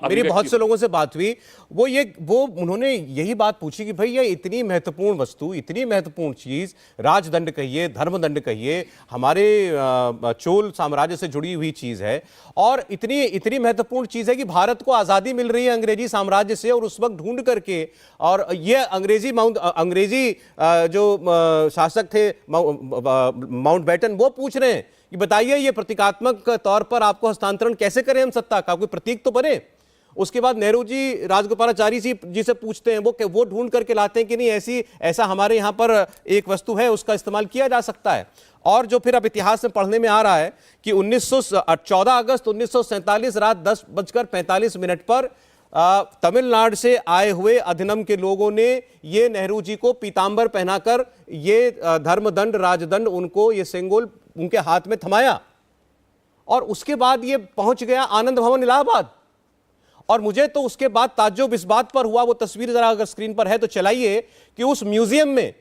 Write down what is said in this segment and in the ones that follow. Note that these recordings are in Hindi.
मेरी बहुत से लोगों से बात हुई, वो उन्होंने यही बात पूछी कि भाई ये इतनी महत्वपूर्ण वस्तु, इतनी महत्वपूर्ण चीज, राजदंड कहिए, धर्मदंड कहिए, हमारे चोल साम्राज्य से जुड़ी हुई चीज है और इतनी इतनी महत्वपूर्ण चीज है कि भारत को आजादी मिल रही है अंग्रेजी साम्राज्य से और उस वक्त ढूंढ करके, और ये अंग्रेजी जो शासक थे माउंटबेटन, वो पूछ रहे हैं कि बताइए ये प्रतीकात्मक तौर पर आपको हस्तांतरण कैसे करें हम सत्ता का, कोई प्रतीक तो बने। उसके बाद नेहरू जी राजगोपालाचारी जी से पूछते हैं, वो ढूंढ करके लाते हैं कि नहीं ऐसा हमारे यहाँ पर एक वस्तु है, उसका इस्तेमाल किया जा सकता है। और जो फिर अब इतिहास में पढ़ने में आ रहा है कि 14 अगस्त 1947 रात 10:45 पर तमिलनाडु से आए हुए अधिनम के लोगों ने ये नेहरू जी को पीतांबर पहनाकर ये धर्मदंड राजदंड उनको ये सेंगोल उनके हाथ में थमाया और उसके बाद ये पहुंच गया आनंद भवन इलाहाबाद। और मुझे तो उसके बाद ताज्जुब इस बात पर हुआ, वो तस्वीर जरा अगर स्क्रीन पर है तो चलाइए, कि उस म्यूजियम में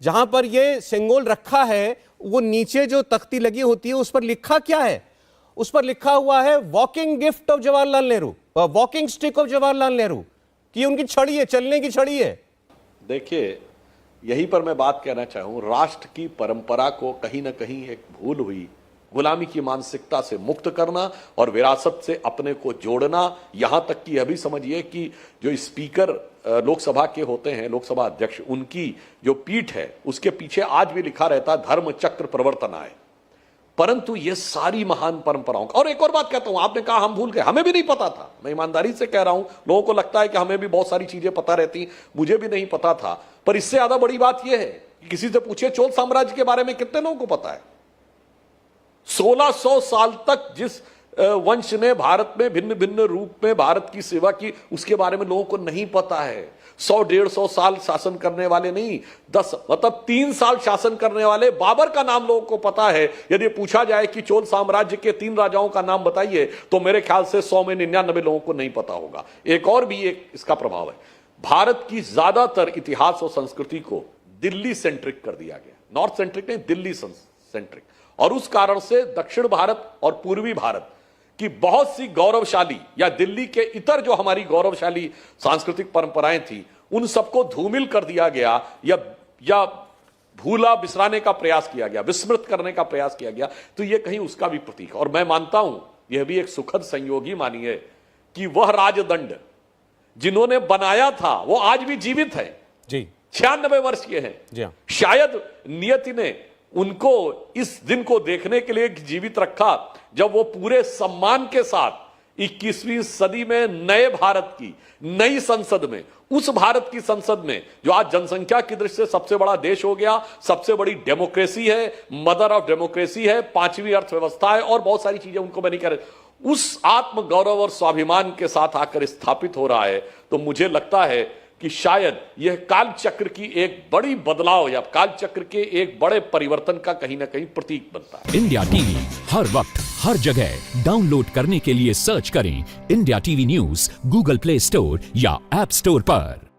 जहां पर ये सेंगोल रखा है, वो नीचे जो तख्ती लगी होती है उस पर लिखा क्या है? उस पर लिखा हुआ है walking gift of Jawaharlal Nehru, walking stick of Jawaharlal Nehru, कि उनकी छड़ी है, चलने की छड़ी है। देखिए, यहीं पर मैं बात कहना चाहूं, राष्ट्र की परंपरा को कहीं ना कहीं एक भूल हुई, गुलामी की मानसिकता से मुक्त करना और विरासत से अपने को जोड़ना। यहां तक कि यह भी समझिए कि जो स्पीकर लोकसभा के होते हैं, लोकसभा अध्यक्ष, उनकी जो पीठ है उसके पीछे आज भी लिखा रहता है धर्म चक्र प्रवर्तनाय। परंतु ये सारी महान परंपराओं का, और एक और बात कहता हूं, आपने कहा हम भूल गए, हमें भी नहीं पता था, मैं ईमानदारी से कह रहा हूं। लोगों को लगता है कि हमें भी बहुत सारी चीजें पता रहती, मुझे भी नहीं पता था। पर इससे ज्यादा बड़ी बात यह है कि किसी से पूछिए चोल साम्राज्य के बारे में कितने लोगों को पता है। 1600 साल तक जिस वंश ने भारत में भिन्न भिन्न रूप में भारत की सेवा की, उसके बारे में लोगों को नहीं पता है। 100-150 साल शासन करने वाले नहीं, 3 साल शासन करने वाले बाबर का नाम लोगों को पता है। यदि पूछा जाए कि चोल साम्राज्य के 3 राजाओं का नाम बताइए, तो मेरे ख्याल से 100 में 99 लोगों को नहीं पता होगा। एक और भी एक इसका प्रभाव है, भारत की ज्यादातर इतिहास और संस्कृति को दिल्ली सेंट्रिक कर दिया गया, नॉर्थ सेंट्रिक नहीं, दिल्ली सेंट्रिक। और उस कारण से दक्षिण भारत और पूर्वी भारत की बहुत सी गौरवशाली, या दिल्ली के इतर जो हमारी गौरवशाली सांस्कृतिक परंपराएं थी, उन सबको धूमिल कर दिया गया या भूला बिसराने का प्रयास किया गया, विस्मृत करने का प्रयास किया गया। तो यह कहीं उसका भी प्रतीक है। और मैं मानता हूं, यह भी एक सुखद संयोग ही मानिए कि वह राजदंड जिन्होंने बनाया था वो आज भी जीवित है जी, 96 वर्ष के हैं जी। शायद नियति ने उनको इस दिन को देखने के लिए जीवित रखा जब वो पूरे सम्मान के साथ 21वीं सदी में नए भारत की नई संसद में, उस भारत की संसद में जो आज जनसंख्या की दृष्टि से सबसे बड़ा देश हो गया, सबसे बड़ी डेमोक्रेसी है, मदर ऑफ डेमोक्रेसी है, 5वीं अर्थव्यवस्था है और बहुत सारी चीजें, उनको मैं नहीं कह रहा, उस आत्म गौरव और स्वाभिमान के साथ आकर स्थापित हो रहा है। तो मुझे लगता है कि शायद यह काल चक्र की एक बड़ी बदलाव या काल चक्र के एक बड़े परिवर्तन का कहीं ना कहीं प्रतीक बनता है। इंडिया टीवी हर वक्त हर जगह डाउनलोड करने के लिए सर्च करें India TV news Google play store या ऐप स्टोर पर।